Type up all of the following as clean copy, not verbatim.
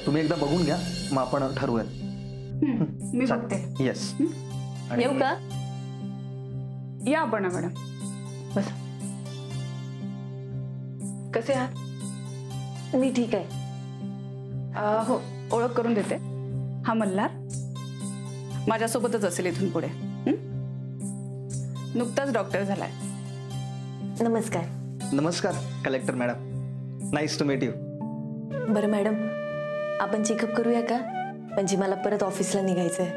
तुम्ही एकदा बघून घ्या, मग आपण ठरवूयात. मी बघते. येस. येऊ का? या आपण मॅडम. बस. कसे आहात? मी ठीक आहे. हो, ओळख करून देते. हा मल्हार माझ्यासोबतच असेल इथून पुढे. नुकताच डॉक्टर झालाय. नमस्कार. नमस्कार collector madam, nice to meet you. बरं मॅडम, आपण चेकअप करूया का? म्हणजे मला परत ऑफिसला निघायचंय.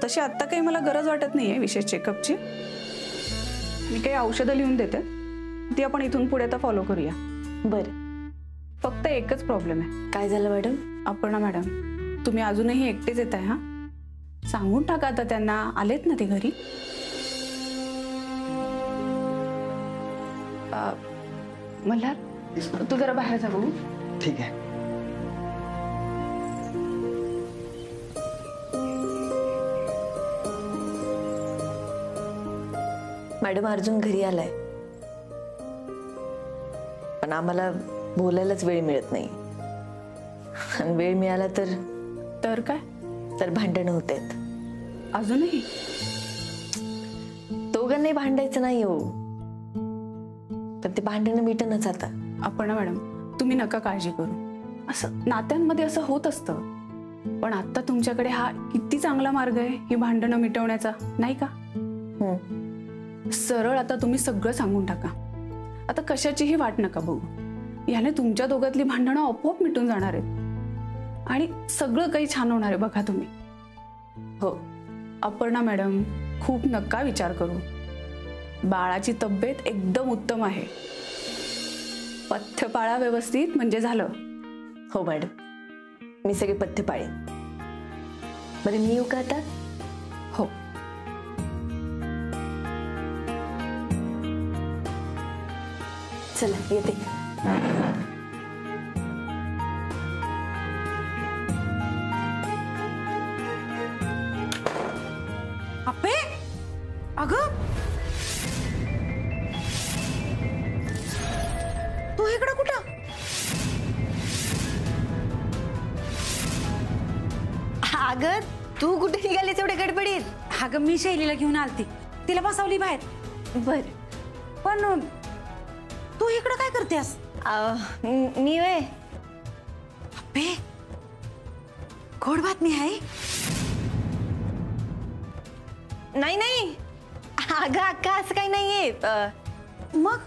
तशी आत्ता काही मला गरज वाटत नाहीये विशेष चेकअपची. मी काही औषधं लिहून देते, ती आपण इथून पुढे आता फॉलो करूया. बरं. फक्त एकच प्रॉब्लेम आहे. काय झालं मॅडम? अपर्णा मॅडम, तुम्ही अजूनही एकटेच येत आहे. हा, सांगून टाका आता त्यांना. आलेत ना ते घरी? मल्हार, तू जरा बाहेर जा बघू. ठीक आहे. मॅडम, अर्जुन घरी आलाय, पण आम्हाला बोलायलाच वेळ मिळत नाही. आणि वेळ मिळाला तर काय? तर भांडणं होत आहेत. अजूनही दोघांनाही भांडायचं नाही हो, पण ते भांडणं मिटणच आता. अपर्णा मॅडम, तुम्ही नका काळजी करू. असं नात्यांमध्ये असं होत असतं, पण आता तुमच्याकडे हा किती चांगला मार्ग आहे ही भांडणं मिटवण्याचा, नाही का? सरळ आता तुम्ही सगळं सांगून टाका. आता कशाचीही वाट नका बघू. याने तुमच्या दोघातली भांडणं आपोआप मिटून जाणार आहेत आणि सगळं काही छान होणार आहे बघा तुम्ही. हो अपर्णा मॅडम, खूप नका विचार करू. बाळाची तब्येत एकदम उत्तम आहे. पथ्य पाळा व्यवस्थित, म्हणजे झालं. हो मॅडम, मी सगळे पथ्य पाळेन. बरं, मी येऊ का आता? हो. चला येते. अप्पे, अगं तू इकडं कुठं? अगं तू कुठे निघालीस एवढ्या गडबडीत? अगं मी शैलीला घेऊन आलती, तिला बसवली बाहेर. बर, पण तू इकडं काय करतेस? मी वे अप्पे, गोड बातमी आहे. नाही नाही, अगं अक्का असं काही नाहीये. मग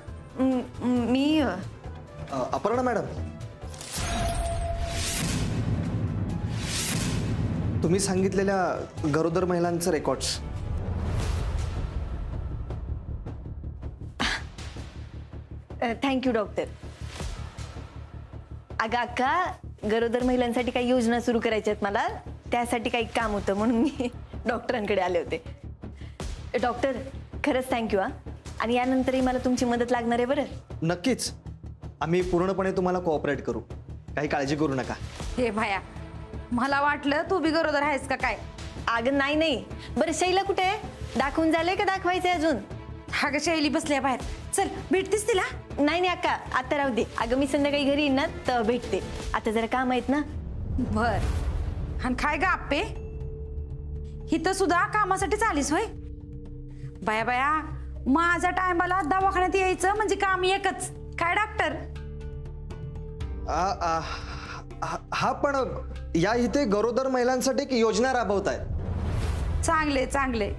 मी अपर्णा मॅडम, तुम्ही सांगितलेल्या गरोदर महिलांचे रेकॉर्ड्स. Thank you doctor. अगं अक्का, गरोदर महिलांसाठी काही योजना सुरू करायच्या आहेत मला, त्यासाठी काही काम होतं म्हणून मी डॉक्टरांकडे आले होते. डॉक्टर, खरंच थँक्यू. आणि यानंतरही मला तुमची मदत लागणार आहे. बरं, नक्कीच. आम्ही पूर्णपणे तुम्हाला कोऑपरेट करू, काही काळजी करू नका. हे भाया, मला वाटलं तू बी गरोदर आहेस का काय. अगं नाही नाही. बरं, शैला कुठे आहे? दाखवून झालंय का दाखवायचंय अजून? अगं शैली बसल्या बाहेर, चल भेटतीस तिला? नाही नाही अक्का, आता राहू दे. अगं मी संध्याकाळी घरी येईन ना, तर भेटते. आता जरा काम आहेत ना. बर. आणि काय ग आप्पे, हिथं सुद्धा कामासाठी चालीस होय? बाया बाया, माझ्या टायमाला दवाखान्यात यायचं म्हणजे काम एकच, काय डॉक्टर? हा, पण या इथे गरोदर महिलांसाठी एक योजना राबवत आहे. चांगले चांगले.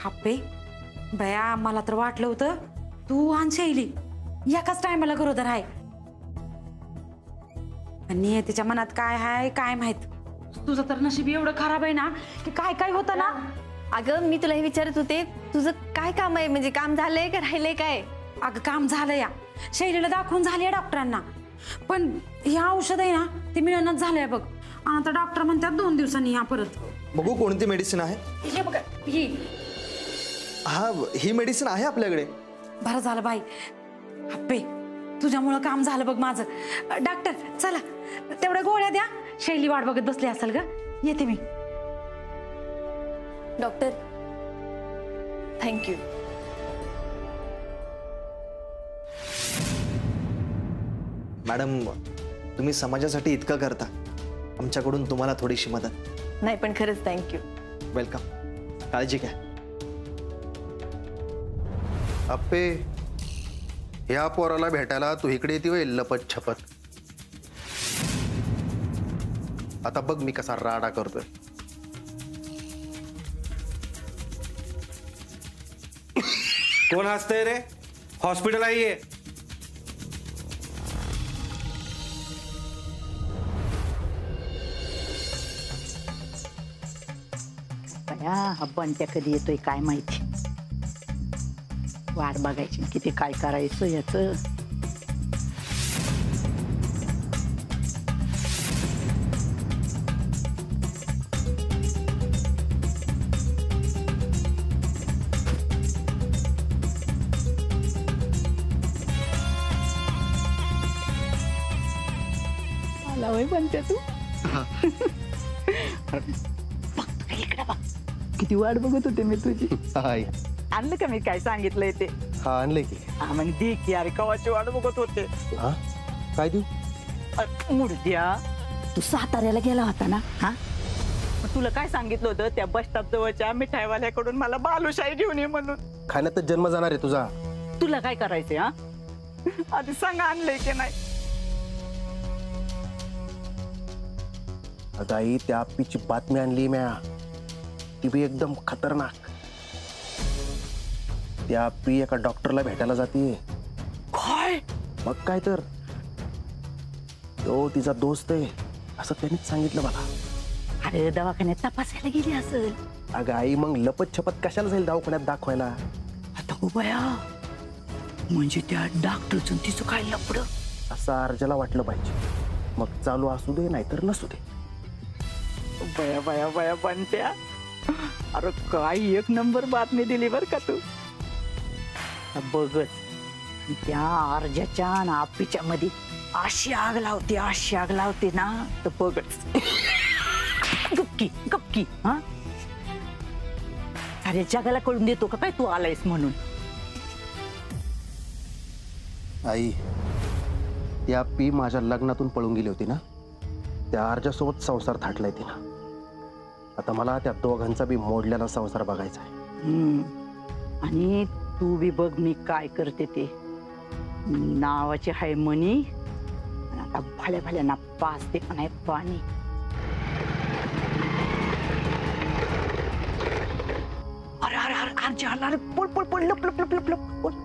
आप्पे, बया मला तर वाटलं होतं तू आणि शैली एकाच टायमाला गरोदर आहे. आणि तिच्या मनात काय आहे काय माहित. तुझं तर नशीब एवढं खराब आहे ना की काय काय होतं ना. अगं मी तुला हे विचारत होते, तुझं काय काम आहे? म्हणजे काम झालंय का राहिलंय काय? अगं काम झालं या, शैलीला दाखवून झाले डॉक्टरांना, पण हे औषध आहे ना ते मिळणच झालंय बघ. आणि आता डॉक्टर म्हणतात 2 दिवसांनी या परत. बघू कोणती मेडिसिन आहे. हे बघ ही. हा, ही मेडिसिन आहे आपल्याकडे. बरं झालं बाई. अप्पे, तुझ्यामुळं काम झालं बघ माझं. डॉक्टर चला, तेवढ्या गोळ्या द्या. शैली वाट बघत बसली असेल ग, येते मी. Doctor, thank you. मॅडम, तुम्ही समाजासाठी इतकं करता, आमच्याकडून तुम्हाला थोडीशी मदत. नाही पण खरंच थँक्यू. वेलकम. काळजी घ्या. अप्पे, ह्या पोराला भेटायला तू इकडे येते होय लपत छपत. आता बघ मी कसा राडा करतोय. कोण हसतंय रे? हॉस्पिटल आहे. हा बंट्या कधी येतोय काय माहिती. वाट बघायची किती काय करायचं याच. आला होय बंट्या तू. इकडे बघ किती वाट बघत होते मी तुझी. हाय. आणलं का मी काय सांगितलंय ते. हा आणलंय की. हा मग दे की अरे कवाची वाट बघत होते. हा काय देऊ? मुर्द्या तू साताऱ्याला गेला होता ना. हा मग तुला काय सांगितलं होतं त्या बस स्टॉप जवळच्या मिठाईवाल्याकडून मला बालुशाही घेऊन ये म्हणून. खाण्यातच जन्म जाणार आहे तुझा. तुला काय करायचंय हा आधी सांग आणलंय की नाही. अगं आई, त्या आप्पीची बातमी आणली म्या. ती बी एकदम खतरनाक. त्या आप्पी एका डॉक्टरला भेटायला जाते. काय मग काय तर तो तिचा दोस्त आहे असं त्यांनीच सांगितलं मला. अरे दवाखान्यात तपासायला गेली असेल. अगं आई, मग लपत छपत कशाला जाईल दवाखान्यात दाखवायला? आता उभया म्हणजे त्या डॉक्टरचं तिचं काय लपड. असं अर्जाला वाटलं पाहिजे. मग चालू असू दे नाहीतर नसू दे. बया बया बया बनत्या. अरे काय एक नंबर बातमी दिली बर का तू. बघच त्या अर्जाच्या आणि आप्पीच्या मध्ये अशी आग लावते ना तर बघच. गपकी गपकी. हा अरे जगाला कळून देतो का काय तू आलायस म्हणून. आई, ती आप्पी माझ्या लग्नातून पळून गेली होती ना. त्या अर्जासोबत संसार थाटलाय तिनं. आता मला त्या दोघांचा बी मोडलेला संसार बघायचा आहे. आणि तू बी बघ मी काय करते ते. नावाची हाय मनी आणि आता भाल्या भाल्यांना पाचते पण आहे पाणी. अरे अरे अरे अर्जा आला. अरे पळ पळ पळ लप लप लप लप लप पळ.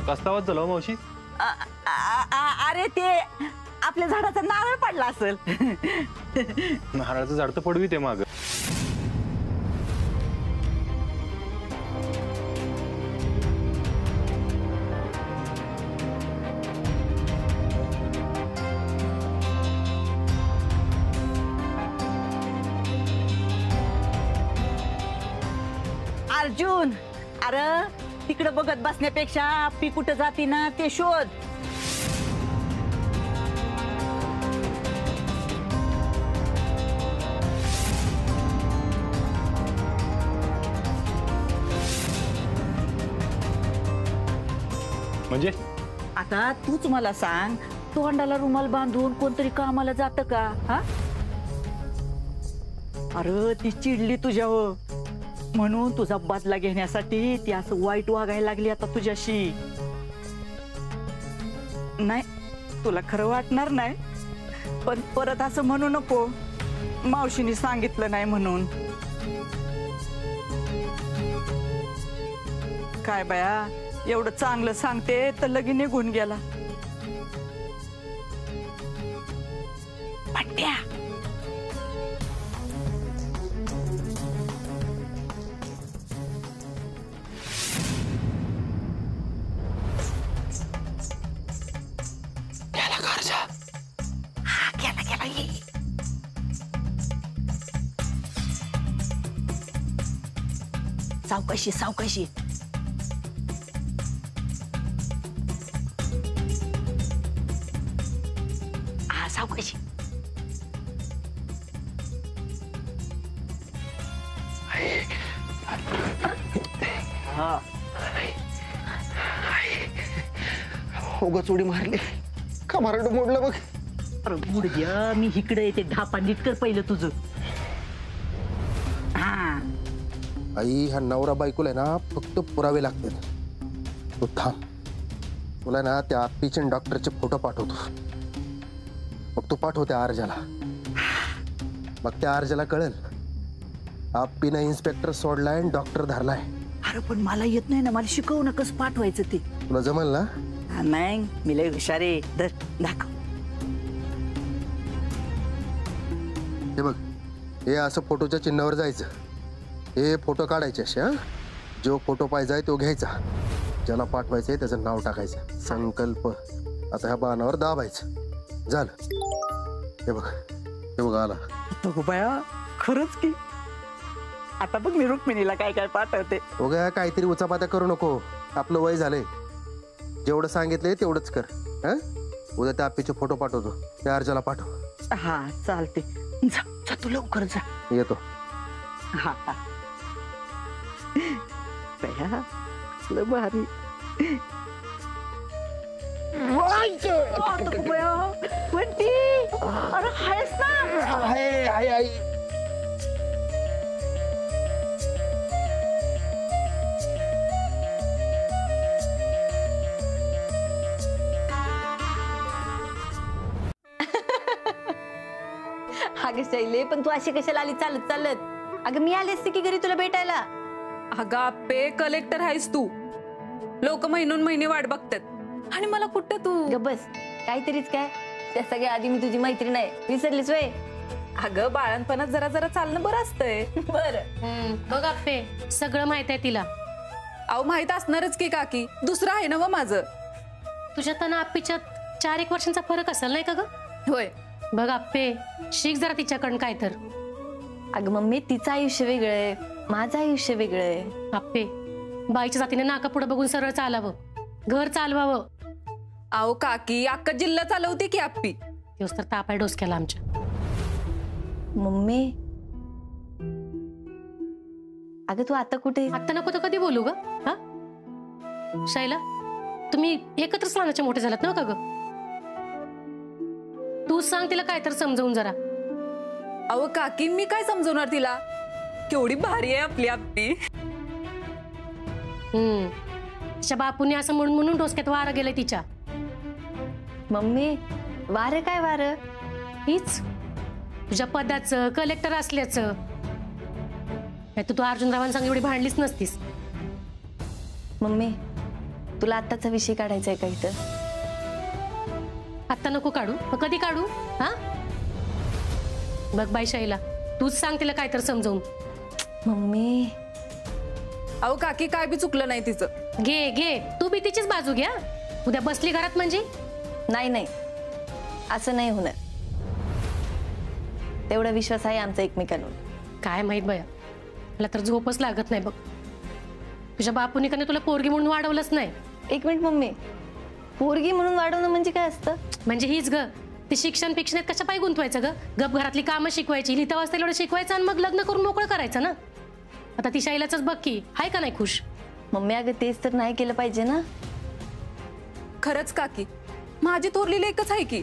कस्तावाच झालं मावशी. अरे ते आपल्या झाडाचा नारळ पडला असेल. नारळाचं झाड तर पडवी ते माग. अर्जुन अरे तिकडे बघत बसण्यापेक्षा आप्पी कुठं जाती ना ते शोध. म्हणजे आता तूच मला सांग तोंडाला रुमाल बांधून कोणतरी कामाला जातं का. हा अरे ती चिडली तुझ्यावर म्हणून तुझा बदला घेण्यासाठी ती असं वाईट वागायला लागली आता तुझ्याशी. नाही तुला खरं वाटणार नाही पण परत असं म्हणू नको मावशीने सांगितलं नाही म्हणून. काय बाया एवढं चांगलं सांगते तर लगीन निघून गेला. पट्ट्या सावकाशी सावकाशी. हा सावकाशी. हा उगाच उडी मारली का मारड मोडलं बघ. अरे गुडघ्या मी इकडे येते. ढापा नीट कर पहिलं तुझं. हा आई हा नवरा बायकोला आहे ना फक्त पुरावे लागतात. तू थांब, तुला ना त्या आप्पीचे डॉक्टरचे फोटो पाठवतो. मग तू पाठव त्या आर्जाला. मग त्या आर्जाला कळेल आप्पीनं इन्स्पेक्टर सोडलाय आणि डॉक्टर धरलाय. अरे पण मला येत नाही ना. मला शिकवू ना कसं पाठवायचं ते. तुला जमल ना? हा, नाही मी लय हुशार आहे. दाखव. हे बघ, हे असं फोटोच्या चिन्हावर जायचं. हे फोटो काढायचे असे. हा, जो फोटो पाहिजे तो घ्यायचा. ज्याला पाठवायचंय त्याचं नाव टाकायचं. संकल्प. आता ह्या बाणावर दाबायचं. झालं. हे बघ, हे बघ आला. बघू बाया खरंच की. आता बघ मी रुक्मिणीला काय काय पाठवते. बघा काहीतरी उचापात्या करू नको. आपलं वय झालंय. जेवढं सांगितलंय तेवढंच कर. हा, उद्या त्या आप्पीचे फोटो पाठवतो. त्या अर्जाला पाठव. हा चालते. जा जा तू लवकर जा. येतो. हा हा. बया लय भारी. आता बया वंटी. अरे हायस ना. हाय हाय आई. अगं शैले, पण तू अशी कशाला आली चालत चालत? अगं मी आले असते की घरी तुला भेटायला. अगं आप्पे, कलेक्टर आहेस तू. लोक महिनून महिने वाट बघतात आणि मला कुठं तू. ग बस, काहीतरीच काय. त्या सगळ्या आधी मी तुझी मैत्रीण आहे. विसरलीस वय? अगं बाळणपणात जरा जरा चालणं बरं असतंय. बरं. बघ आप्पे, सगळं माहित आहे तिला. अहो माहित असणारच की काकी. दुसरं आहे ना व माझं. तुझ्यात आणि आप्पीच्यात 4-1 वर्षांचा फरक असेल नाही का ग? होय. बघ आप्पे, शिक जरा तिच्याकडून काय तर. अगं मम्मी, तिचं आयुष्य वेगळं आहे, माझं आयुष्य वेगळं आहे. आप्पे, बाईच्या जातीने नाका पुढे बघून सरळ चालावं, घर चालवावं. अहो काकी, अख्खा जिल्हा चालवते की आप्पी. तेच तर ताप आहे डोसक्याला आमच्या. मम्मी, अगं तू आता कुठे? आता नको तर कधी बोलू ग? हा शैला, तुम्ही एकत्रच लहानाचे मोठे झालात ना का ग? तू सांग तिला काय तर समजवून जरा. अहो काकी, मी काय समजवणार तिला? केवढी भारी आहे आपली आप्पी. तिच्या बापूने असं म्हणून म्हणून डोसक्यात वारं गेलंय तिच्या. मम्मी, वारं काय वारं? हीच तुझ्या पदाचं, कलेक्टर असल्याचं. नाही तू अर्जुनरावांसंग एवढी भांडलीच नसतीस. मम्मी, तुला आत्ताचा विषय काढायचा आहे का इथं? आता नको काढू, मग कधी काढू? हा बघ बाई शैला, तूच सांग तिला काय तर समजावून. मम्मी, अहो काकी, काय बी चुकलं नाही तिचं. घे घे, तू बी तिचीच बाजू घ्या. उद्या बसली घरात म्हणजे. नाही नाही, असं नाही होणार. तेवढा विश्वास आहे आमचा एकमेकांवर. काय माहित बया, मला तर झोपच लागत नाही बघ. तुझ्या बापूने कधी तुला पोरगी म्हणून वाढवलंच नाही. एक मिनिट मम्मी, पोरगी म्हणून वाढवणं म्हणजे काय असतं? म्हणजे हीच ग, ते शिक्षण पिक्षणात कशा पाय गुंतवायचं ग? गप घरातली कामं शिकवायची, लिहिता वाचता एवढं शिकवायचं आणि मग लग्न करून मोकळं करायचं ना. आता ती शैलाच बघ की, हाय का नाही खुश? मम्मी अगं, तेच तर नाही केलं पाहिजे ना. खरंच काकी, माझी थोरली लेकच आहे की.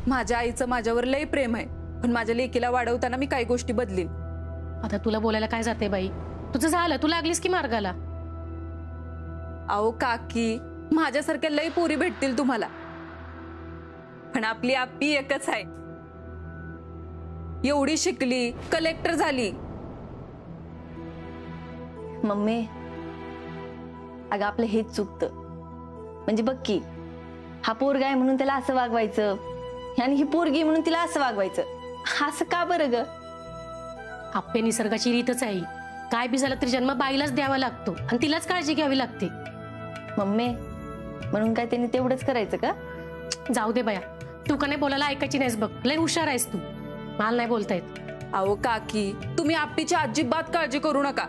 माझ्या आईचं माझ्यावर लय प्रेम आहे, पण माझ्या लेकीला वाढवताना मी काही गोष्टी बदलीन. आता तुला बोलायला काय जाते बाई? तुझं झालं, तू लागलीस की मार्गाला. अहो काकी, माझ्यासारख्या लय पोरी भेटतील तुम्हाला, पण आपली आप्पी एकच आहे. एवढी शिकली, कलेक्टर झाली. मम्मी अगं, आपलं हेच चुकतं. म्हणजे बघ की, हा पोरगा आहे म्हणून त्याला असं वागवायचं, आणि ही पोरगी म्हणून तिला असं वागवायचं. असं का बरं ग? आप्पे, निसर्गाची रीतच आहे. काय बी झालं तरी जन्म बाईलाच द्यावा लागतो आणि तिलाच काळजी घ्यावी लागते. मम्मी, म्हणून काय त्यांनी तेवढंच करायचं का? जाऊ दे बया, तू का नाही बोलायला ऐकायची नाहीस बघ. लय हुशार आहेस तू, मला नाही बोलता येत. अहो काकी, तुम्ही आप्पीची अजिबात काळजी करू नका.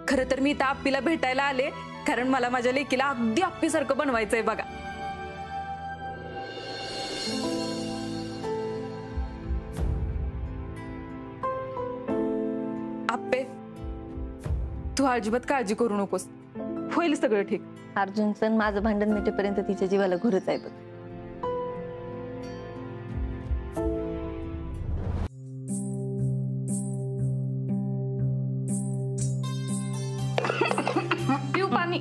खरं तर मी इथं आप्पीला भेटायला आले कारण मला माझ्या लेकीला अगदी आप्पीसारखं बनवायचंय बघा. आप्पे, तू अजिबात काळजी करू नकोस, होईल सगळं ठीक. अर्जुनचं माझं भांडण मिटेपर्यंत तिच्या जीवाला घोरच आहे बघ. पिऊ पाणी.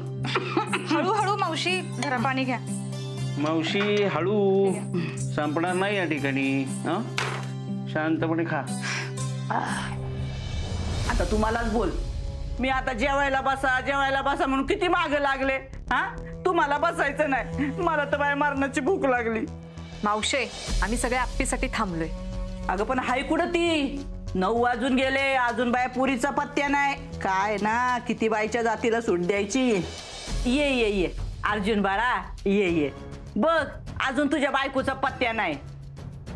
हळूहळू मावशी, जरा पाणी घ्या. मावशी हळू, संपणार नाही या ठिकाणी. हं? शांतपणे खा. आता तुम्हालाच बोल. मी आता जेवायला बसा म्हणून किती मागे लागले. हा, तुम्हाला बसायचं नाही, मला तर बाय मरणाची भूक लागली. मावशे, आम्ही सगळे आप्पीसाठी थांबलोय. अगं पण हाय कुठं ती? 9 वाजून गेले, अजून बाय पुरीचा पत्त्या नाही. काय ना, किती बाईच्या जातीला सूट द्यायची. ये ये ये अर्जुन बाळा, ये ये. बघ, अजून तुझ्या बायकोचा पत्त्या नाही.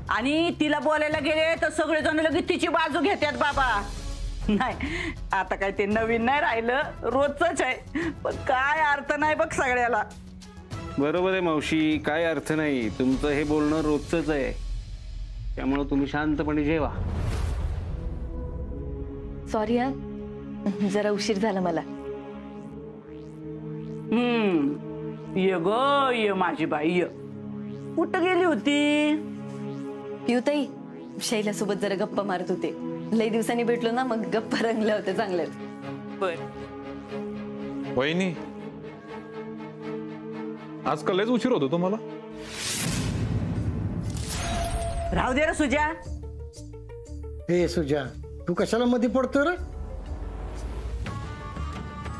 आणि तिला बोलायला गेले तर सगळेजण लगेच तिची बाजू घेतात बाबा. नाही, आता काय ते नवीन नाही राहिलं, रोजच आहे. पण काय अर्थ नाही बघ सगळ्याला. बरोबर आहे मावशी, काय अर्थ नाही. तुमचं हे बोलणं रोजच आहे, त्यामुळे तुम्ही शांतपणे जेवा. सॉरी हा, जरा उशीर झाला मला. ये ग ये माझी बाई ये. कुठं गेली होती? पिऊताई, शैला सोबत जरा गप्पा मारत होते. लई दिवसांनी भेटलो ना, मग गप्पा रंगल्या होत्या चांगल्याच. बर. वहिनी, आज लयच उशीर होतो तुम्हाला. राहू दे रे सुजा. हे सुजा, तू कशाला मध्ये पडतो रे?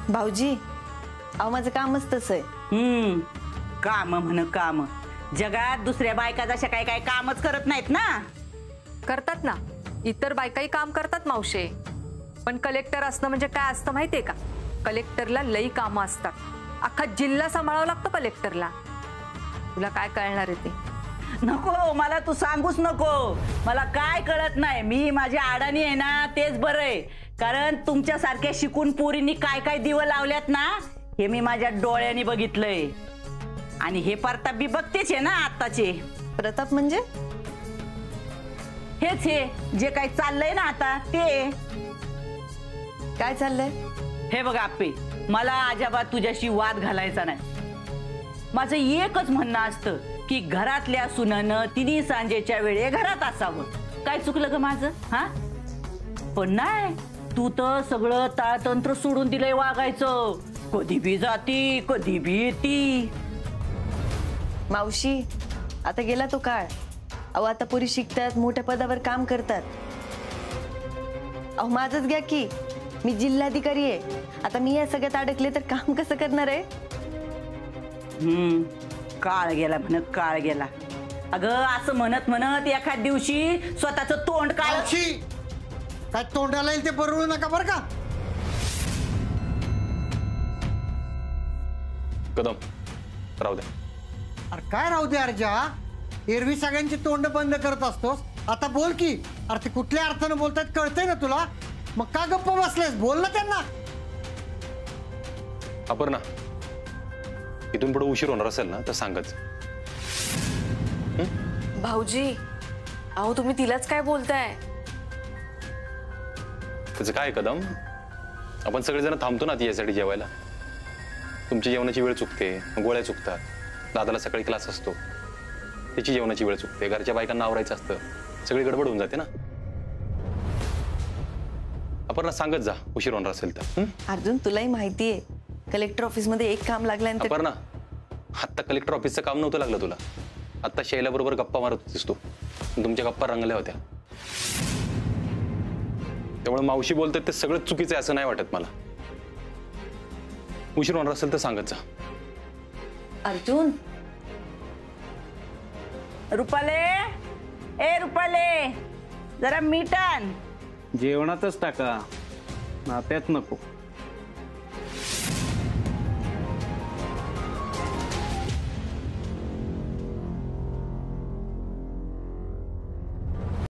भाऊजी, अहो माझं कामच तसं आहे. काम म्हण काम. जगात दुसऱ्या बायका जशा काय काय कामच करत नाहीत ना. करतात ना, इतर बायकाही काम करतात मावशे. पण कलेक्टर असणं म्हणजे काय असतं माहितीये का? कलेक्टरला लई कामं असतात. अख्खा जिल्हा सांभाळावं लागतं कलेक्टरला. तुला काय कळणार आहे ते? नको, मला तू सांगूच नको. मला काय कळत नाही. मी माझ्या अडाणी आहे ना, तेच बरं आहे. कारण तुमच्यासारख्या शिकून पोरींनी काय काय दिवं लावल्यात ना, हे मी माझ्या डोळ्यांनी बघितलंय. आणि हे प्रताप बी बघतेच आहे ना आत्ताचे. प्रताप म्हणजे? हेच हे जे काही चाललंय ना आता ते. काय चाललंय? हे बघा आप्पे, मला अजिबात तुझ्याशी वाद घालायचा नाही. माझं एकच म्हणणं असतं की घरातल्या सुनानं तिन्ही सांजेच्या वेळे घरात असावं. काय चुकलं ग माझं? हा, पण नाही, तू तर सगळं ताळतंत्र सोडून दिलंय वागायचं. कधी बी जाती, कधी बी येती. मावशी, आता गेला तो काळ. अहो आता पुरी शिकतात, मोठ्या पदावर काम करतात. अहो माझंच घ्या की, मी जिल्हाधिकारी आहे. आता मी या सगळ्यात अडकले तर काम कसं करणार आहे? काळ गेला म्हणत, काळ गेला. अगं असं म्हणत म्हणत एखाद दिवशी स्वतःच तोंड काळ. काय तोंडाला येईल ते बरळू नका बरं का. कदम, राहू दे. अरे काय राहू दे अर्जा, एरवी सगळ्यांची तोंड बंद करत असतोस. आता बोल की. अरे ते कुठल्या अर्थानं बोलतात कळतंय ना तुला? मग का गप्प बसलेस? बोल ना त्यांना. अपर्णा, इथून पुढे उशीर होणार असेल ना तर सांगच. भाऊजी, अहो तुम्ही तिलाच काय बोलताय? त्याचं काय कदम, आपण सगळेजण थांबतो ना ती यासाठी जेवायला. तुमची जेवणाची वेळ चुकते, गोळ्या चुकतात. दादाला सकाळी क्लास असतो, त्याची जेवणाची वेळ चुकते. घरच्या बायकांना आवरायचं असतं, सगळी गडबड होऊन जाते ना. अपर्णा सांगत जा उशीर होणार असेल तर. अर्जुन, तुलाही माहितीये कलेक्टर ऑफिस मध्ये एक काम लागल्यानंतर. अपर्णा, आता कलेक्टर ऑफिसचं काम नव्हतं लागलं तुला. आता शैला बरोबर गप्पा मारत होतीस तू, तुमच्या गप्पा रंगल्या होत्या. त्यामुळे मावशी बोलतात ते सगळं चुकीचं आहे असं नाही वाटत मला. उशीर होणार असेल तर सांगत जा. अर्जुन. रुपाले, ए रुपाले, जरा मीठ आण. जेवणातच टाका, नात्यात नको.